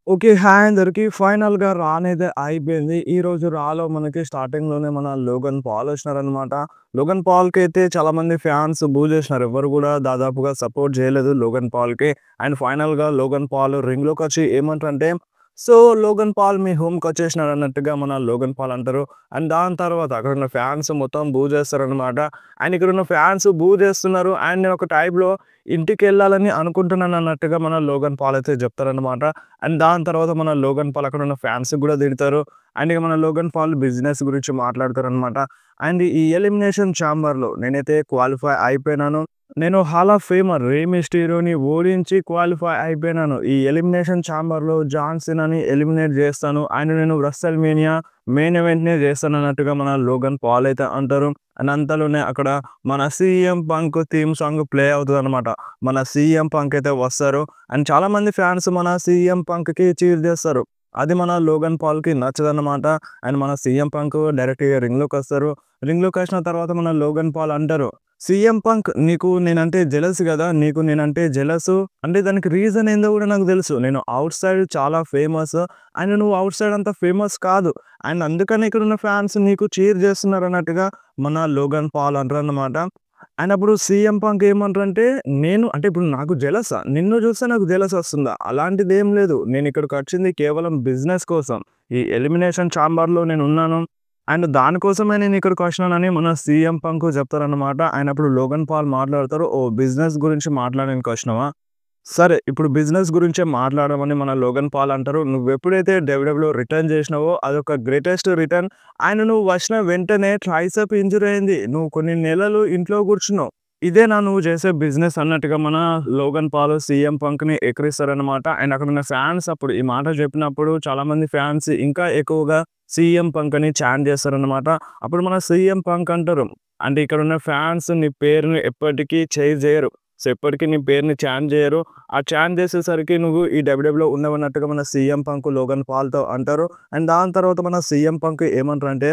Okay. Hi అందరికి. ఫైనల్‌గా రా అనేది అయిపోయింది. ఈరోజు రాలో మనకి స్టార్టింగ్‌లోనే మన లోగన్ పాల్ వచ్చినారనమాట. లోగన్ పాల్‌కైతే చాలామంది ఫ్యాన్స్ బూ చేసినారు. ఎవ్వరు గూడా దాదాపుగా సపోర్ట్ చేయలేదు లోగన్ పాల్‌కి. అండ్ ఫైనల్‌గా లోగన్ పాల్ రింగ్‌లోకొచ్చి ఏమంటారంటే, సో, లోగన్ పాల్ మీ హోమ్‌కొచ్చేసినాడు అన్నట్టుగా మన లోగన్ పాల్ అంటారు. అండ్ దాని తర్వాత అక్కడున్న ఫ్యాన్స్ మొత్తం బూ చేస్తారనమాట. అండ్ ఇక్కడున్న ఫ్యాన్స్ బూ చేస్తున్నారు. అండ్ నేను ఒక టైప్‌లో ఇంటికెళ్ళాలని అనుకుంటున్నాను అన్నట్టుగా మన లోగన్ పాల్ అయితే చెప్తారనమాట. అండ్ దాని తర్వాత మన లోగన్ పాల్ అక్కడున్న ఫ్యాన్స్‌కి గూడా తిడతారు. అండ్ ఇక మన లోగన్ పాల్ బిజినెస్ గురించి మాట్లాడతారనమాట. అండ్ ఈ ఎలిమినేషన్ చాంబర్‌లో నేనైతే క్వాలిఫై అయిపోయినాను. నేను హాల్ ఆఫ్ ఫేమర్ రే మిస్టీరియోని ఓడించి క్వాలిఫై అయిపోయినాను. ఈ ఎలిమినేషన్ చాంబర్‌లో జాన్ సీనాని ఎలిమినేట్ చేస్తాను. అండ్ నేను రస్సెల్ మేనియా మెయిన్ ఈవెంట్‌నే చేస్తానన్నట్టుగా మన లోగన్ పాల్ అయితే అంటారు. అండ్ అంతలోనే అక్కడ మన CM Punk theme song play అవుతదనమాట. మన సీఎం పంక్ అయితే వస్తారు. అండ్ చాలామంది ఫ్యాన్స్ మన సీఎం పంక్‌కి చీర్ చేస్తారు. అది మన లోగన్ పాల్‌కి నచ్చదనమాట. అండ్ మన సీఎం పంక్ డైరెక్ట్‌గా రింగ్‌లోకొస్తారు. రింగ్‌లోకొచ్చిన తర్వాత మన లోగన్ పాల్ అంటారు, "సీఎం పంక్ నీకు నేనంటే జెలస్ గదా! నీకు నేనంటే జెలసు. అంటే దానికి రీజన్ ఏందో గూడా నాకు తెలుసు. నేను ఔట్ సైడ్ చాలా ఫేమస్. అండ్ నువ్వు ఔట్ సైడ్ అంత ఫేమస్ కాదు. అండ్ అందుకనే ఇక్కడున్న ఫ్యాన్స్ నీకు చీర్ చేస్తున్నారన్నట్టుగా" మన లోగన్ పాల్ అంటారనమాట. అండ్ అప్పుడు సీఎం పంక్ ఏమంటారంటే, నేను అంటే ఇప్పుడు నాకు జెలసా? నిన్ను చూస్తే నాకు జెలసొస్తుందా? అలాంటిదేం లేదు. నేనిక్కడికొచ్చింది కేవలం బిజినెస్ కోసం. ఈ ఎలిమినేషన్ చాంబర్‌లో నేనున్నాను. అండ్ దానికోసమే నేనిక్కడికొచ్చినానని మన సీఎం పంక్ చెప్తారనమాట. ఆయన అప్పుడు లోగన్ పాల్ మాట్లాడతారు. "ఓహ్! బిజినెస్ గురించి మాట్లాడనీకొచ్చినావా? సరే. ఇప్పుడు బిజినెస్ గురించే మాట్లాడమని మన లోగన్ పాల్ అంటారు. నువ్వెప్పుడైతే డబ్ల్యూడబ్ల్యూఈలో రిటర్న్ చేసినావో అదొక గ్రేటెస్ట్ రిటర్న్. అండ్ నువ్వు వచ్చిన వెంటనే ట్రైసెప్ ఇంజ్యూరీ అయింది. నువ్వు కొన్ని నెలలు ఇంట్లో కూర్చున్నావు. ఇదేనా నువ్వు చేసే బిజినెస్ అన్నట్టుగా మన లోగన్ పాల్ సీఎం పంక్‌ని ఎక్కిరిస్తారనమాట. అండ్ అక్కడున్న ఫ్యాన్స్ అప్పుడు ఈ మాట చెప్పినప్పుడు చాలామంది ఫ్యాన్స్ ఇంకా ఎక్కువగా సీఎం పంక్ అని చాంట్ చేస్తారనమాట. అప్పుడు మన సీఎం పంక్ అంటారు, అంటే ఇక్కడున్న ఫ్యాన్స్ నీ పేరుని ఎప్పటికీ చేంజ్ చేయరు. సో, ఎప్పటికి నీ పేరుని చాంట్ చేయరు. ఆ చాన్ చేసేసరికి నువ్వు ఈ డబ్ల్యూడబ్ల్యూఈలో ఉండవన్నట్టుగా మన సీఎం పంక్ లోగన్ పాల్‌తో అంటారు. అండ్ దాని తర్వాత మన సీఎం పంక్ ఏమంటారంటే,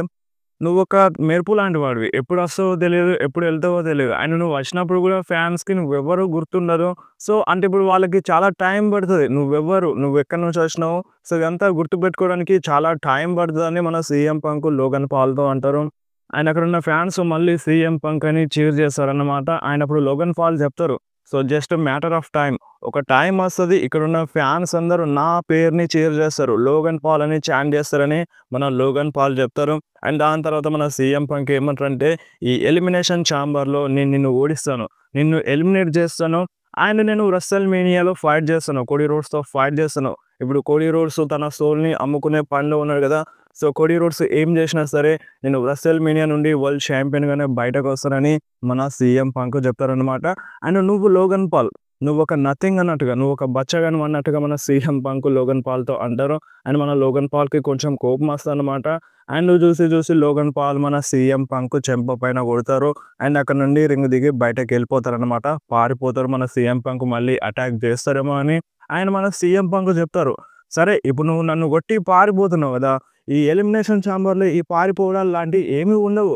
"నువ్వొక మెరుపు లాంటి వాడివి. ఎప్పుడొస్తావో తెలీదు, ఎప్పుడు ఎళ్తావో తెలీదు. అండ్ నువ్వు వచ్చినప్పుడు గూడా ఫ్యాన్స్‌కి నువ్వెవ్వరు గుర్తుండదు. సో, అంటే ఇప్పుడు వాళ్ళకి చాలా టైం పడతది. నువ్వెవ్వరు, నువ్వెక్కడి నుంచి వచ్చినావు, సో, ఇదంతా గుర్తుపెట్టుకోవడానికి చాలా టైం పడతదని" మన సీఎం పంక్ లోగన్ పాల్‌తో అంటారు. అండ్ అక్కడున్న ఫ్యాన్స్ మళ్ళీ సీఎం పంక్ అని చీర్ చేస్తారన్నమాట. అండ్ అప్పుడు లోగన్ పాల్ చెప్తారు, "so, just matter of time. ఒక టైం వస్తది. ఇక్కడున్న ఫ్యాన్స్ అందరూ నా పేరుని చీర్ చేస్తారు. లోగన్ పాల్ అని చాంట్ చేస్తారని" మన లోగన్ పాల్ చెప్తారు. అండ్ దాని తర్వాత మన సీఎం పంక్ ఏమంటారంటే, "ఈ ఎలిమినేషన్ చాంబర్‌లో నేను నిన్ను ఓడిస్తాను. నిన్ను ఎలిమినేట్ చేస్తాను. అండ్ నేను రస్సెల్ మేనియాలో ఫైట్ చేస్తాను. కోడీ రోడ్స్‌తో ఫైట్ చేస్తాను." ఇప్పుడు కోడీ రోడ్స్ తన సోల్‌ని అమ్ముకునే పనిలో ఉన్నాడు గదా! సో, కోడీ రోడ్స్ ఏం చేసినా సరే నేను రస్సెల్ మేనియా నుండి వరల్డ్ ఛాంపియన్‌గానే బయటకొస్తానని మన సీఎం పంక్ చెప్తారనమాట. అండ్ నువ్వు లోగన్ పాల్, నువ్వొక నథింగ్ అన్నట్టుగా, నువ్వొక బచ్చగానివి అన్నట్టుగా మన సీఎం పంక్ లోగన్ పాల్‌తో అంటారు. అండ్ మన లోగన్ పాల్‌కి కొంచెం కోపమొస్తదనమాట. అండ్ నువ్వు చూసి చూసి లోగన్ పాల్ మన సీఎం పంక్ చెంప పైన కొడతారు. అండ్ అక్కడి నుండి రింగ్ దిగి బయటకెళ్ళిపోతారనమాట. పారిపోతారు. మన సీఎం పంక్ మళ్ళీ అటాక్ చేస్తారేమో అని ఆయన మన సీఎం పంక్ చెప్తారు. సరే, ఇప్పుడు నువ్వు నన్ను కొట్టి పారిపోతున్నావు గదా! ఈ ఎలిమినేషన్ చాంబర్‌లో ఈ పారిపోవడాలు లాంటివి ఏమీ ఉండవు.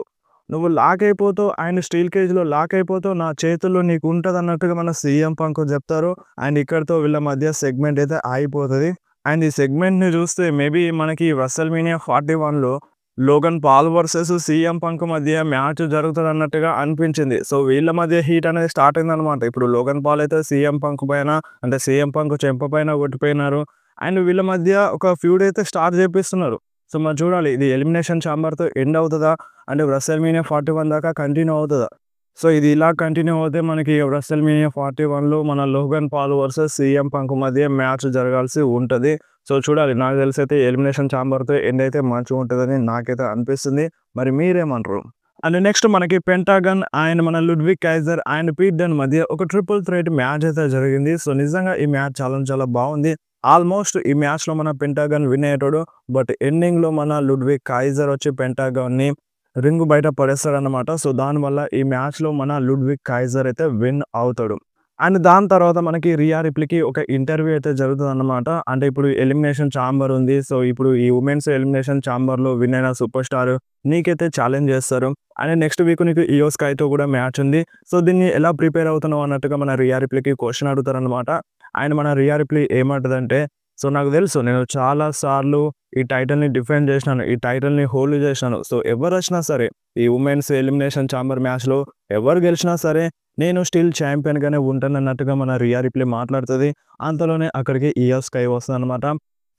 నువ్వు లాక్ అయిపోతావు. అండ్ స్టీల్ కేజ్‌లో లాక్ అయిపోతావు. నా చేతుల్లో నీకుంటదన్నట్టుగా మన సీఎం పంక్ చెప్తారు. అండ్ ఇక్కడితో వీళ్ళ మధ్య సెగ్మెంట్ అయితే ఆగిపోతది. అండ్ ఈ సెగ్మెంట్‌ని చూస్తే మేబీ మనకి రెసల్‌మేనియా 41లో Logan Paul versus CM Punk మధ్య మ్యాచ్ జరుగుతదన్నట్టుగా అనిపించింది. సో, వీళ్ళ మధ్య హీట్ అనేది స్టార్ట్ అయిందనమాట. ఇప్పుడు లోగన్ పాల్ అయితే సీఎం పంక్ పైన, అంటే సీఎం పంక్ చెంప పైన కొట్టిపోయినారు. అండ్ వీళ్ళ మధ్య ఒక ఫ్యూడ్ అయితే స్టార్ట్ చేపిస్తున్నారు. సో, మరి చూడాలి ఇది ఎలిమినేషన్ చాంబర్‌తో ఎండ్ అవుతదా? అంటే రెసల్‌మేనియా 41 దాకా కంటిన్యూ అవుతదా? సో, ఇది ఇలా కంటిన్యూ అవుతే మనకి రెసల్‌మేనియా 41లో మన Logan Paul versus CM Punk మధ్య మ్యాచ్ జరగాల్సి ఉంటది. సో, చూడాలి. నాకు తెలిసైతే ఎలిమినేషన్ చాంబర్‌తో ఎండ్ అయితే మంచిగుంటదని నాకైతే అనిపిస్తుంది. మరి మీరేమంటారు? అండ్ నెక్స్ట్ మనకి పెంటాగన్ అండ్ మన Ludwig Kaiser and Pete Dunne మధ్య ఒక ట్రిపుల్ థ్రెట్ మ్యాచ్ అయితే జరిగింది. సో, నిజంగా ఈ మ్యాచ్ చాలా చాలా బాగుంది. ఆల్మోస్ట్ ఈ మ్యాచ్‌లో మన పెంటాగన్ విన్ అయ్యేటోడు. బట్ ఎండింగ్‌లో మన లుడ్విగ్ కైజర్ వచ్చి పెంటాగన్‌ని రింగ్ బయట పడేస్తాడన్నమాట. సో, దానివల్ల ఈ మ్యాచ్‌లో మన లుడ్విగ్ కైజర్ అయితే విన్ అవుతాడు. అండ్ దాని తర్వాత మనకి రియా రిప్లీకి ఒక ఇంటర్వ్యూ అయితే జరుగుతదన్నమాట. అంటే ఇప్పుడు ఎలిమినేషన్ చాంబర్ ఉంది. సో, ఇప్పుడు ఈ వుమెన్స్ ఎలిమినేషన్ చాంబర్‌లో విన్ అయిన సూపర్ స్టార్ నీకైతే ఛాలెంజ్ చేస్తారు. అండ్ నెక్స్ట్ వీక్ నీకు ఇయో స్కైతో కూడా మ్యాచ్ ఉంది. సో, దీన్ని ఎలా ప్రిపేర్ అవుతున్నావు అన్నట్టుగా మన రియా రిప్లీకి క్వెషన్ అడుగుతారన్నమాట. అండ్ మన రియా రిప్లీ ఏమంటదంటే, సో, నాకు తెలుసు నేను చాలా సార్లు ఈ టైటిల్‌ని డిఫెండ్ చేసినాను. ఈ టైటిల్‌ని హోల్డ్ చేసినాను. సో, ఎవరొచ్చినా సరే ఈ వుమెన్స్ ఎలిమినేషన్ ఛాంబర్ మ్యాచ్‌లో ఎవరు గెలిచినా సరే నేను స్టిల్ ఛాంపియన్‌గానే ఉంటానన్నట్టుగా మన రియా రిప్లీ మాట్లాడుతది. అంతలోనే అక్కడికి ఇయో స్కై వస్తదనమాట.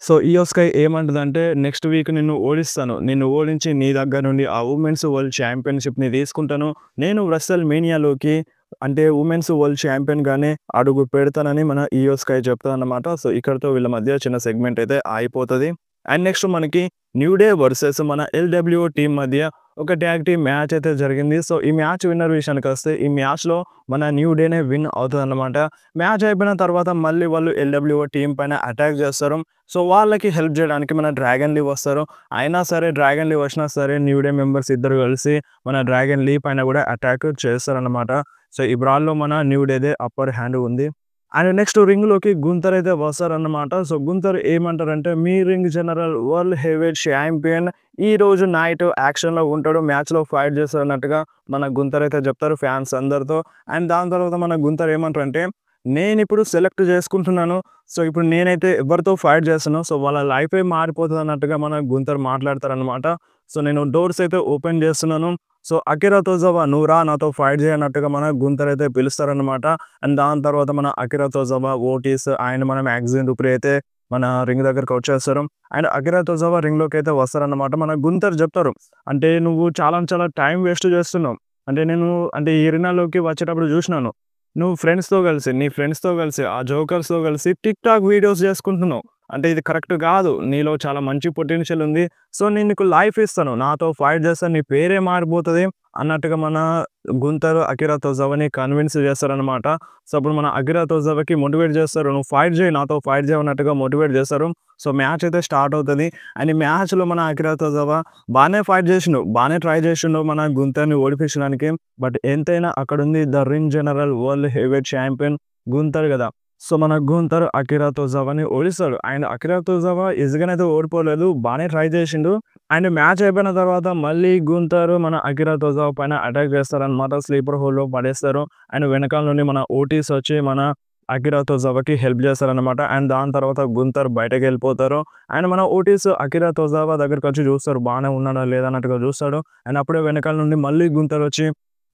సో, ఇయో స్కై ఏమంటదంటే నెక్స్ట్ వీక్ నిన్ను ఓడిస్తాను. నిన్ను ఓడించి నీ దగ్గర నుండి ఆ వుమెన్స్ వరల్డ్ ఛాంపియన్‌షిప్‌ని తీసుకుంటాను. నేను రెస్సల్ మేనియాలోకి అంటే వుమెన్స్ వరల్డ్ ఛాంపియన్‌గానే అడుగు పెడతానని మన ఇయో స్కై చెప్తదన్నమాట. సో, ఇక్కడితో వీళ్ళ మధ్య చిన్న సెగ్మెంట్ అయితే ఆగిపోతది. అండ్ నెక్స్ట్ మనకి న్యూ డే వర్సెస్ మన ఎల్‌డబ్ల్యూఓ టీమ్ మధ్య ఒక ట్యాగ్ టీమ్ మ్యాచ్ అయితే జరిగింది. సో, ఈ మ్యాచ్ విన్నర్ విషయానికొస్తే ఈ మ్యాచ్‌లో మన న్యూ డేనే విన్ అవుతదన్నమాట. మ్యాచ్ అయిపోయిన తర్వాత మళ్ళీ వాళ్ళు ఎల్‌డబ్ల్యూఓ టీమ్ పైన అటాక్ చేస్తారు. సో, వాళ్ళకి హెల్ప్ చేయడానికి మన డ్రాగన్ లీ వస్తారు. అయినా సరే డ్రాగన్ లీ వచ్చినా సరే న్యూ డే మెంబర్స్ ఇద్దరు కలిసి మన డ్రాగన్ లీ పైన కూడా అటాక్ చేస్తారన్నమాట. సో, ఈ బ్రాల్‌లో మన న్యూ డేదే అప్పర్ హ్యాండ్ ఉంది. అండ్ నెక్స్ట్ రింగ్‌లోకి గుంతర్ అయితే వస్తారన్నమాట. సో, గుంతర్ ఏమంటారంటే మీ ring general world heavyweight champion ఈరోజు నైట్ యాక్షన్‌లో ఉంటాడు. మ్యాచ్‌లో ఫైట్ చేస్తారన్నట్టుగా మన గుంతర్ అయితే చెప్తారు ఫ్యాన్స్ అందరితో. అండ్ దాని తర్వాత మన గుంతర్ ఏమంటారంటే నేనిప్పుడు సెలెక్ట్ చేసుకుంటున్నాను. సో, ఇప్పుడు నేనైతే ఎవరితో ఫైట్ చేస్తానో సో, వాళ్ళ లైఫే మారిపోతదన్నట్టుగా మన గుంతర్ మాట్లాడతారన్నమాట. సో, నేను డోర్స్ అయితే ఓపెన్ చేస్తున్నాను. సో, అకిరా తోజావా నువ్వు రా నాతో ఫైట్ చేయి అన్నట్టుగా మన గుంతర్ అయితే పిలుస్తారన్నమాట. అండ్ దాని తర్వాత మన అకిరా తోజావా, ఓటిస్ అండ్ మన మ్యాగ్జిన్ డుప్రి అయితే మన రింగ్ దగ్గరికి వచ్చేస్తారు. అండ్ అకిరా తోజావా రింగ్‌లోకి అయితే వస్తారన్నమాట. మన గుంతర్ చెప్తారు. అంటే నువ్వు చాలా చాలా టైం వేస్ట్ చేస్తున్నావు. అంటే నేను అంటే ఈ ఎరీనాలోకి వచ్చేటప్పుడు చూసినాను. నువ్వు నీ ఫ్రెండ్స్‌తో కలిసి ఆ జోకర్స్‌తో కలిసి టిక్ టాక్ వీడియోస్ చేసుకుంటున్నావు. అంటే ఇది కరెక్ట్ కాదు. నీలో చాలా మంచి పొటెన్షియల్ ఉంది. సో, నేను నీకు లైఫ్ ఇస్తాను. నాతో ఫైట్ చేస్తే నీ పేరే మారిపోతది అన్నట్టుగా మన గుంతర్ అకిరా తోజావాని కన్విన్స్ చేస్తారనమాట. సో, అప్పుడు మన అకిరా తోజావాకి మోటివేట్ చేస్తారు. నువ్వు ఫైట్ చేయి, నాతో ఫైట్ చేయి అన్నట్టుగా మోటివేట్ చేస్తారు. సో, మ్యాచ్ అయితే స్టార్ట్ అవుతది. అండ్ ఈ మ్యాచ్‌లో మన అకిరా తోజావా బానే ఫైట్ చేసిండు. బానే ట్రై చేసిండు మన గుంతర్‌ని ఓడిపించడానికి. బట్ ఎంతైనా అక్కడుంది the ring general world heavyweight champion Gunther గదా! సో, మన గుంతర్ అకిరా తోజావాని ఓడిస్తాడు. And Akira తోజావా ఈజీగానైతే ఓడిపోలేదు. బానే ట్రై చేసిండు. అండ్ మ్యాచ్ అయిపోయిన తర్వాత మళ్ళీ గుంతర్ మన అకిరా తోజావా పైన అటాక్ చేస్తారనమాట. స్లీపర్ హోల్‌లో పడేస్తారు. అండ్ వెనకాల నుండి మన ఓటీస్ వచ్చి మన అకిరా తోజావాకి హెల్ప్ చేస్తారనమాట. అండ్ దాని తర్వాత గుంతర్ బయటకెళ్ళిపోతారు. అండ్ మన ఓటీస్ అకిరా తోజావా దగ్గరకొచ్చి చూస్తారు. బానే ఉన్నాడా లేదా అన్నట్టుగా చూస్తాడు. అండ్ అప్పుడే వెనకాల నుండి మళ్ళీ గుంతర్ వచ్చి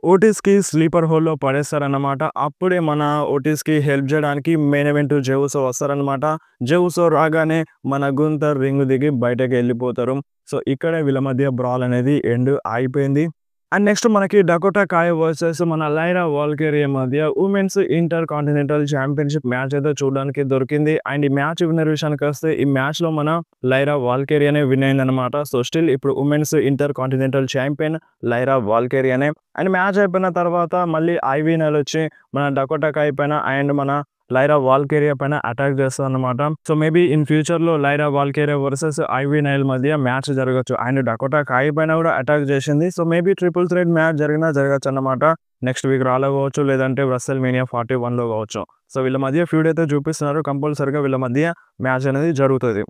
ఓటీస్‌కి స్లీపర్ హోల్‌లో పడేస్తారన్నమాట. అప్పుడే మన ఓటీస్‌కి హెల్ప్ జేయడానికి మెయిన్ ఈవెంట్ జే ఉసో వస్తారన్నమాట. జే ఉసో రాగానే మన గుంతర్ రింగ్ దిగి బయటకెళ్ళిపోతారు. సో, ఇక్కడే వీళ్ళ మధ్య బ్రాల్ అనేది ఎండ్ అయిపోయింది. అండ్ నెక్స్ట్ మనకి డకోటా కాయ్ వర్సెస్ మన లైరా వాల్కేరియా మధ్య women's intercontinental championship match అయితే చూడడానికి దొరికింది. అండ్ ఈ మ్యాచ్ విన్నర్ విషయానికొస్తే ఈ మ్యాచ్‌లో మన లైరా వాల్కేరియానే విన్ అయిందనమాట. సో, స్టిల్ ఇప్పుడు women's intercontinental champion Lyra వాల్కేరియానే. అండ్ మ్యాచ్ అయిపోయిన తర్వాత మళ్ళీ ఐవీ నైల్ వచ్చి మన డకోటా కాయ్ పైన అండ్ మన లైరా వాల్కేరియా పైన అటాక్ చేస్తదనమాట. సో, మేబీ ఇన్ ఫ్యూచర్‌లో లైరా వాల్కేరియా వర్సెస్ ఐవీ నైల్ మధ్య మ్యాచ్ జరగొచ్చు. అండ్ డకోటా కాయ్ పైన కూడా అటాక్ చేసింది. So, maybe triple threat match జరిగినా జరగొచ్చన్నమాట. నెక్స్ట్ వీక్ రాలో కావచ్చు, లేదంటే రెస్సల్ మేనియా 41లో కావచ్చు. సో, వీళ్ళ మధ్య ఫ్యూడ్ అయితే చూపిస్తున్నారు. కంపల్సరీగా వీళ్ళ మధ్య మ్యాచ్ అనేది జరుగుతది.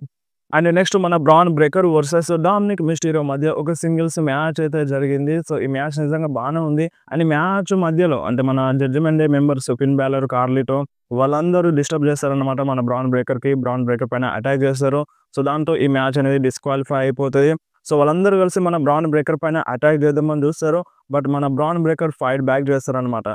అండ్ నెక్స్ట్ మన Bron Breakker versus Dominik Mysterio మధ్య ఒక సింగిల్స్ మ్యాచ్ అయితే జరిగింది. సో, ఈ మ్యాచ్ నిజంగా బానే ఉంది. అండ్ ఈ మ్యాచ్ మధ్యలో అంటే మన జడ్జ్‌మెంట్ డే మెంబర్స్ ఫిన్ బాలర్, కార్లిటో వాళ్ళందరూ డిస్టర్బ్ చేస్తారన్నమాట మన బ్రాన్ బ్రేకర్‌కి. బ్రాన్ బ్రేకర్ పైన అటాక్ చేస్తారు. సో, దాంతో ఈ మ్యాచ్ అనేది డిస్‌క్వాలిఫై అయిపోతది. సో, వాళ్ళందరూ కలిసి మన బ్రాన్ బ్రేకర్ పైన అటాక్ చేద్దామని చూస్తారు. బట్ మన బ్రాన్ బ్రేకర్ ఫైట్ బ్యాక్ చేస్తారన్నమాట.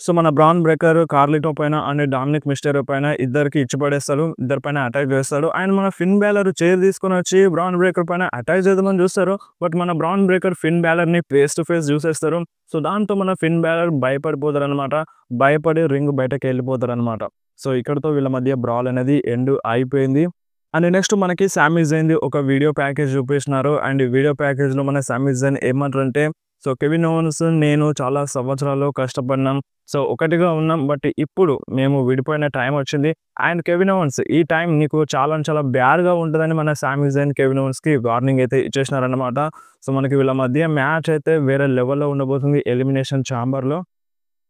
సో, మన బ్రాన్ బ్రేకర్ కార్లిటో పైన అండ్ డామినిక్ మిస్టీరియో పైన ఇద్దరికి ఇచ్చి పడేస్తాడు. ఇద్దరి పైన అటాక్ చేస్తాడు. అండ్ మన ఫిన్ బాలర్ చైర్ తీసుకొనొచ్చి బ్రాన్ బ్రేకర్ పైన అటాక్ చేద్దామని చూస్తారు. బట్ మన బ్రాన్ బ్రేకర్ ఫిన్ బాలర్‌ని ఫేస్ టు ఫేస్ చూసేస్తారు. సో, దాంతో మన ఫిన్ బాలర్ భయపడిపోతారనమాట. భయపడి రింగ్ బయటకెళ్ళిపోతారనమాట. సో, ఇక్కడితో వీళ్ళ మధ్య బ్రాల్ అనేది ఎండ్ అయిపోయింది. అండ్ నెక్స్ట్ మనకి సామీ జైన్‌ది ఒక వీడియో ప్యాకేజ్ చూపిస్తున్నారు. అండ్ ఈ వీడియో ప్యాకేజ్‌లో మన సామీ జైన్ ఏమంటారంటే సో, కెవిన్ ఓవెన్స్ నేను చాలా సంవత్సరాలు కష్టపడినాం. సో, ఒకటిగా ఉన్నాం. బట్ ఇప్పుడు మేము విడిపోయిన టైం వచ్చింది. అండ్ కెవిన్ ఓవెన్స్ ఈ టైం నీకు చాలా చాలా బ్యాడ్‌గా ఉంటదని మన సామీ జైన్ కెవిన్ ఓవెన్స్‌కి వార్నింగ్ అయితే ఇచ్చేసినారన్నమాట. సో, మనకి వీళ్ళ మధ్య మ్యాచ్ అయితే వేరే లెవెల్‌లో ఉండబోతుంది ఎలిమినేషన్ ఛాంబర్‌లో.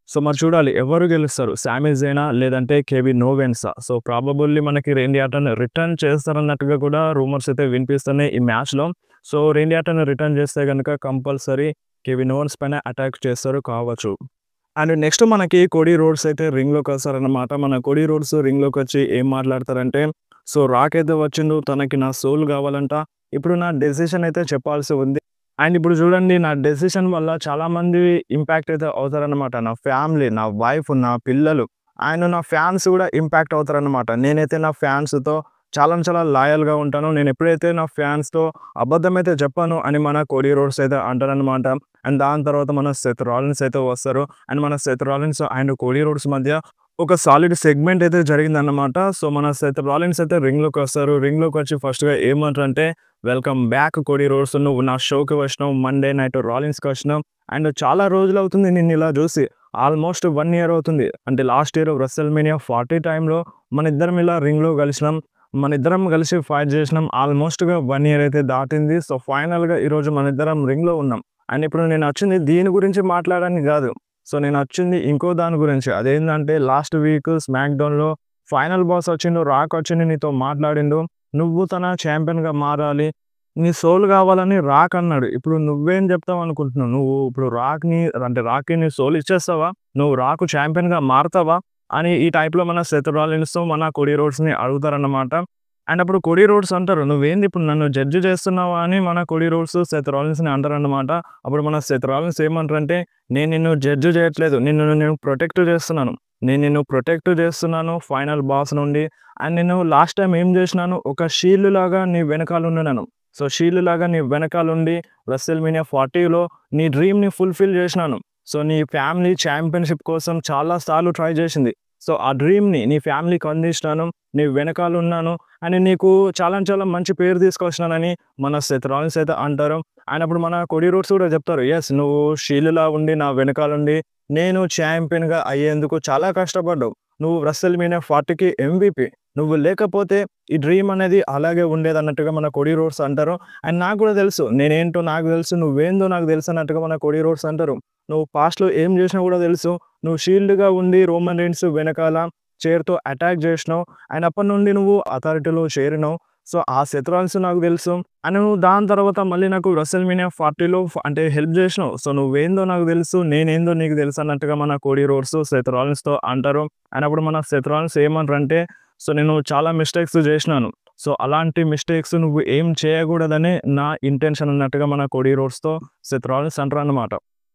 సో, మరి చూడాలి ఎవరు గెలుస్తారు? సామీ జైనా? లేదంటే కెవిన్ ఓవెన్సా? సో, ప్రాబబుల్లీ మనకి రేండీ ఆర్టన్ రిటర్న్ చేస్తారన్నట్టుగా కూడా రూమర్స్ అయితే వినిపిస్తున్నాయి ఈ మ్యాచ్‌లో. సో, రేండీ ఆర్టన్ రిటర్న్ చేస్తే గనుక కంపల్సరీ కెవిన్ ఓవెన్స్ పైన అటాక్ చేస్తారు కావచ్చు. అండ్ నెక్స్ట్ మనకి కోడీ రోడ్స్ అయితే రింగ్‌లోకి వస్తారన్నమాట. మన కోడీ రోడ్స్ రింగ్‌లోకొచ్చి ఏం మాట్లాడతారంటే, సో రాక్ అయితే వచ్చిండు. తనకి నా సోల్ కావాలంట. ఇప్పుడు నా డెసిషన్ అయితే చెప్పాల్సి ఉంది. అండ్ ఇప్పుడు చూడండి నా డెసిషన్ వల్ల చాలామంది ఇంపాక్ట్ అయితే అవుతారనమాట. నా ఫ్యామిలీ, నా వైఫ్, నా పిల్లలు అండ్ నా ఫ్యాన్స్ కూడా ఇంపాక్ట్ అవుతారనమాట. నేనైతే నా ఫ్యాన్స్‌తో చాలా లాయల్‌గా ఉంటాను. నేను ఎప్పుడైతే నా ఫ్యాన్స్‌తో అబద్ధమైతే చెప్పను అని మన కోడీ రోడ్స్ అయితే అంటారనమాట. అండ్ దాని తర్వాత మన సెత్ రాలిన్స్ అయితే వస్తారు. అండ్ మన Seth Rollins and Cody roads మధ్య ఒక సాలిడ్ సెగ్మెంట్ అయితే జరిగిందన్నమాట. సో మన సెత్ రాలిన్స్ అయితే రింగ్‌లోకి వస్తారు. రింగ్‌లోకి వచ్చి ఫస్ట్‌గా ఏమంటారంటే, "వెల్కమ్ బ్యాక్ కోడీ రోడ్స్. నువ్వు నా షోకి వచ్చినావు. మండే నైట్ రాలిన్స్‌కి వచ్చినావు. అండ్ చాలా రోజులవుతుంది నిన్నిలా చూసి. ఆల్మోస్ట్ 1 ఇయర్ అవుతుంది. అంటే లాస్ట్ ఇయర్ రెస్సల్‌మేనియా 40 టైమ్‌లో మనిద్దరం ఇలా రింగ్‌లో కలిసినాం. మనిద్దరం కలిసి ఫైట్ చేసినాం. ఆల్మోస్ట్‌గా 1 ఇయర్ అయితే దాటింది. సో ఫైనల్‌గా ఈరోజు మనిద్దరం రింగ్‌లో ఉన్నాం. అండ్ ఇప్పుడు నేనొచ్చింది దీని గురించి మాట్లాడడానికి గాదు. సో నేనొచ్చింది ఇంకో దాని గురించి. అదేందంటే లాస్ట్ వీక్ స్మాక్ డౌన్‌లో ఫైనల్ బాస్ వచ్చిండు. రాక్ వచ్చిండు నీతో మాట్లాడిండు. నువ్వు తన ఛాంపియన్‌గా మారాలి. నీ సోల్ కావాలని రాక్ అన్నాడు. ఇప్పుడు నువ్వేం చెప్తావనుకుంటున్నావు? నువ్వు ఇప్పుడు రాక్‌కి నీ సోల్ ఇచ్చేస్తావా? నువ్వు రాక్ ఛాంపియన్‌గా మారతావా? అని ఈ టైప్‌లో మన సెత్ రాలిన్స్‌తో మన కోడీ రోడ్స్‌ని అడుగుతారన్నమాట. అండ్ అప్పుడు కోడీ రోడ్స్ అంటారు, "నువ్వేంది ఇప్పుడు నన్ను జడ్జ్ చేస్తున్నావా?" అని మన కోడీ రోడ్స్ సెత్ రాలిన్స్‌ని అంటారన్నమాట. అప్పుడు మన సెత్ రాలిన్స్ ఏమంటారంటే, "నేను నిన్ను జడ్జ్ చేయట్లేదు. నేను ప్రొటెక్ట్ చేస్తున్నాను. నేను నిన్ను ప్రొటెక్ట్ చేస్తున్నాను ఫైనల్ బాస్ నుండి. అండ్ నేను లాస్ట్ టైమ్ ఏం చేసినాను, ఒక షీల్డ్ లాగా నీ వెనకాల ఉన్నాను. సో షీల్డ్ లాగా నీ వెనకాలుండి రెస్సల్‌మేనియా 40లో నీ డ్రీమ్‌ని ఫుల్‌ఫిల్ చేసినాను. సో నీ ఫ్యామిలీ ఛాంపియన్‌షిప్ కోసం చాలా సార్లు ట్రై చేసింది. సో ఆ డ్రీమ్‌ని నీ ఫ్యామిలీకి అందించినాను. నీ వెనకాలున్నాను అని నీకు చాలా మంచి పేరు తీసుకొచ్చినానని" మన సెత్ రాలిన్స్ అయితే అంటారు. అండ్ అప్పుడు మన కోడీ రోడ్స్ కూడా చెప్తారు, "యెస్, నువ్వు షీల్డ్‌లా ఉండి నా వెనకాలుండి నేను ఛాంపియన్‌గా అయ్యేందుకు చాలా కష్టపడ్డావు. నువ్వు రెస్సల్‌మేనియా 40కి ఎంవీపీ. నువ్వు లేకపోతే ఈ డ్రీమ్ అనేది అలాగే ఉండేదన్నట్టుగా" మన కోడీ రోడ్స్ అంటారు. అండ్ నాకు కూడా తెలుసు. నేనేంటో నాకు తెలుసు. నువ్వేందో నాకు తెలుసు అన్నట్టుగా మన కోడీ రోడ్స్ అంటారు. "నువ్వు పాస్ట్‌లో ఏం చేసినావో కూడా తెలుసు. నువ్వు షీల్డ్‌గా ఉండి రోమన్ రీన్స్ వెనకాల చైర్‌తో అటాక్ చేసినావు. అండ్ అప్పటి నుండి నువ్వు అథారిటీలో చేరినావు. సో ఆ సెత్ రాలిన్స్ నాకు తెలుసు. అండ్ నువ్వు దాని తర్వాత మళ్ళీ నాకు రెస్సల్‌మేనియా 40లో అంటే హెల్ప్ చేసినావు. సో నువ్వేందో నాకు తెలుసు. నేనేందో నీకు తెలుసు" అన్నట్టుగా మన కోడీ రోడ్స్ సెత్ రాలిన్స్‌తో అంటారు. అండ్ అప్పుడు మన సెత్ రాలిన్స్ ఏమంటారంటే, "సో నేను చాలా మిస్టేక్స్ చేసినాను. సో అలాంటి మిస్టేక్స్ నువ్వు ఏం చేయకూడదని నా ఇంటెన్షన్" అన్నట్టుగా మన కోడీ రోడ్స్‌తో సెత్ రాలిన్స్ అంటారన్నమాట.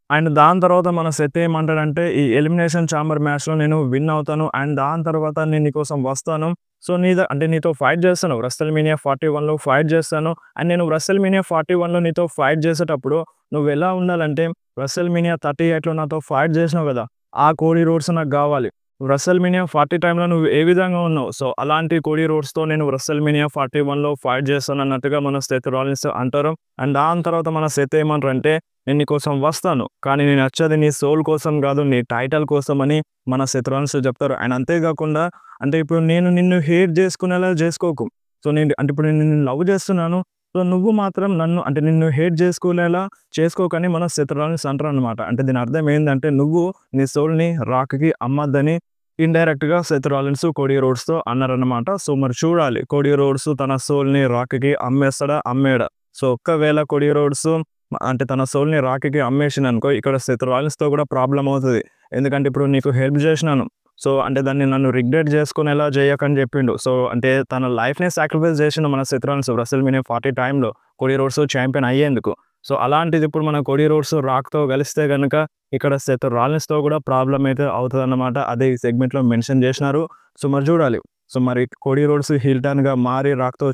అండ్ దాని తర్వాత మన సెత్ ఏమంటాడంటే, "ఈ ఎలిమినేషన్ ఛాంబర్ మ్యాచ్‌లో నేను విన్ అవుతాను. అండ్ దాని తర్వాత నేను నీకోసం వస్తాను. సో అంటే నీతో ఫైట్ చేస్తాను. రెస్సల్‌మేనియా 41లో ఫైట్ చేస్తాను. అండ్ నేను రెస్సల్‌మేనియా 41లో నీతో ఫైట్ చేసేటప్పుడు నువ్వెలా ఉండాలంటే, రెస్సల్‌మేనియా 38లో నాతో ఫైట్ చేసినావు కదా! ఆ కోడీ రోడ్స్ నాకు గావాలి. రెస్సల్‌మేనియా 40 టైమ్‌లో నువ్వు ఏ విధంగా ఉన్నావు. సో అలాంటి కోడీ రోడ్స్‌తో నేను రెస్సల్‌మేనియా 41లో ఫైట్ చేస్తానన్నట్టుగా" మన సెత్ రాలిన్స్ అంటారు. అండ్ దాని తర్వాత మన సెత్ ఏమంటారంటే, "నేను నీకోసం వస్తాను. కానీ నేనొచ్చేది నీ సోల్ కోసం గాదు. నీ టైటిల్ కోసం" అని మన సెత్ రాలిన్స్ చెప్తారు. అండ్ అంతేకాకుండా అంటే ఇప్పుడు నేను నిన్ను హేట్ చేసుకునేలా చేసుకోకు. సో అంటే ఇప్పుడు నేను నిన్ను లవ్ చేస్తున్నాను. సో నువ్వు మాత్రం నిన్ను హేట్ చేసుకునేలా చేసుకోకని మన సెత్ రాలిన్స్ అంటారనమాట. అంటే దీని అర్థం ఏందంటే, నువ్వు నీ సోల్‌ని రాక్‌కి అమ్మద్దని ఇండైరెక్ట్‌గా సెత్ రాలిన్స్ కోడీ రోడ్స్‌తో అన్నారన్నమాట. సో మరి చూడాలి, కోడీ రోడ్స్ తన సోల్‌ని రాక్‌కి అమ్మేస్తాడా? అమ్మేయడా? సో ఒక్కవేళ కోడీ రోడ్స్ అంటే తన సోల్‌ని రాక్‌కి అమ్మేసిండనుకో, ఇక్కడ సెత్ రాలిన్స్‌తో కూడా ప్రాబ్లమ్ అవుతది. ఎందుకంటే ఇప్పుడు నీకు హెల్ప్ చేసినాను. సో అంటే దాన్ని నన్ను రిగ్రెట్ చేసుకునేలా చేయకని చెప్పిండు. సో అంటే తన లైఫ్‌నే సాక్రిఫైస్ చేసిండు మన సెత్ రాలిన్స్ రెస్సల్‌మేనియా 40 టైమ్‌లో కోడీ రోడ్స్ ఛాంపియన్ అయ్యేందుకు. సో అలాంటిది ఇప్పుడు మన కోడీ రోడ్స్ రాక్‌తో కలిస్తే గనక ఇక్కడ సెత్ రాలిన్స్‌తో కూడా ప్రాబ్లమ్ అయితే అవుతదన్నమాట. అదే ఈ సెగ్మెంట్‌లో మెన్షన్ చేసినారు. సో మరి చూడాలి. సో మరి కోడీ రోడ్స్ హీల్ టర్న్‌గా మారి రాక్‌తో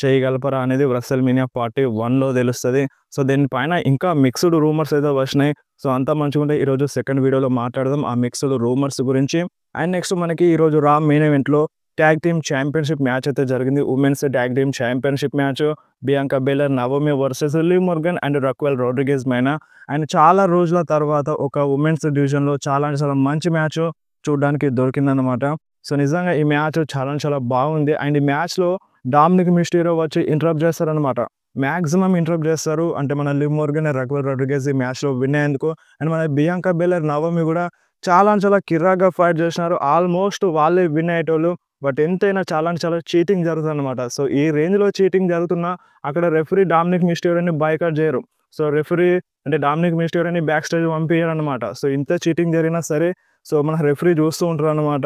చేయగలపరా అనేది రెస్సల్‌మేనియా 41లో తెలుస్తది. సో దీనిపైన ఇంకా మిక్స్డ్ రూమర్స్ అయితే వచ్చినాయి. సో అంతా మంచిగుంటే ఈరోజు సెకండ్ వీడియోలో మాట్లాడదాం ఆ మిక్స్డ్ రూమర్స్ గురించి. అండ్ నెక్స్ట్ మనకి ఈరోజు రా మెయిన్ ఈవెంట్‌లో ట్యాగ్ టీమ్ ఛాంపియన్‌షిప్ మ్యాచ్ అయితే జరిగింది. Women's tag team championship match Bianca Belair, Naomi versus Liv Morgan and Raquel Rodriguez మైనా. అండ్ చాలా రోజుల తర్వాత ఒక ఉమెన్స్ డివిజన్‌లో చాలా మంచి మ్యాచ్ చూడ్డానికి దొరికిందనమాట. సో నిజంగా ఈ మ్యాచ్ చాలా బాగుంది. అండ్ ఈ మ్యాచ్‌లో డామినిక్ మిస్టీరియో వచ్చి ఇంటరప్ట్ చేస్తారనమాట. మాక్సిమం ఇంటరప్ట్ చేస్తారు. అంటే మన లివ్ మొర్గన్, రక్వెల్ రోడ్రిగేజ్ ఈ మ్యాచ్‌లో విన్ అయ్యేందుకు. అండ్ మన బియాంకా బెలర్, నవోమి కూడా చాలా కిర్రాక్‌గా ఫైట్ చేసినారు. ఆల్మోస్ట్ వాళ్ళే విన్ అయ్యేటోళ్ళు. బట్ ఎంతైనా చాలా చీటింగ్ జరుగుతుందనమాట. సో ఈ రేంజ్‌లో చీటింగ్ జరుగుతున్నా అక్కడ రెఫరీ డామినిక్ మిస్టీరియోని బాయ్‌కాట్ చేయరు. సో రెఫరీ అంటే డామినిక్ మిస్టీరియోని బ్యాక్ స్టేజ్ పంపియరనమాట. సో ఇంత చీటింగ్ జరిగినా సరే సో మన రెఫరీ చూస్తూ ఉంటారనమాట.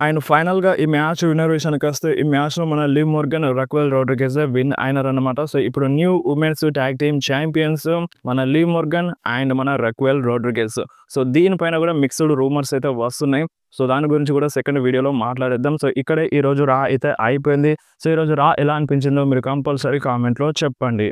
అండ్ ఫైనల్‌గా ఈ మ్యాచ్ విన్నర్ విషయానికొస్తే ఈ మ్యాచ్‌లో మన Liv Morgan, Raquel Rodriguez win అయినారన్నమాట. సో, ఇప్పుడు new women's tag team champions మన లివ్ మోర్గన్ అండ్ మన రక్వెల్ రోడ్రిగెస్. సో, దీనిపైన కూడా మిక్స్డ్ రూమర్స్ అయితే వస్తున్నాయి. సో, దాని గురించి కూడా సెకండ్ వీడియోలో మాట్లాడేద్దాం. సో, ఇక్కడే ఈరోజు రా అయితే అయిపోయింది. సో, ఈరోజు రా ఎలా అనిపించిందో మీరు కంపల్సరీ కామెంట్‌లో చెప్పండి.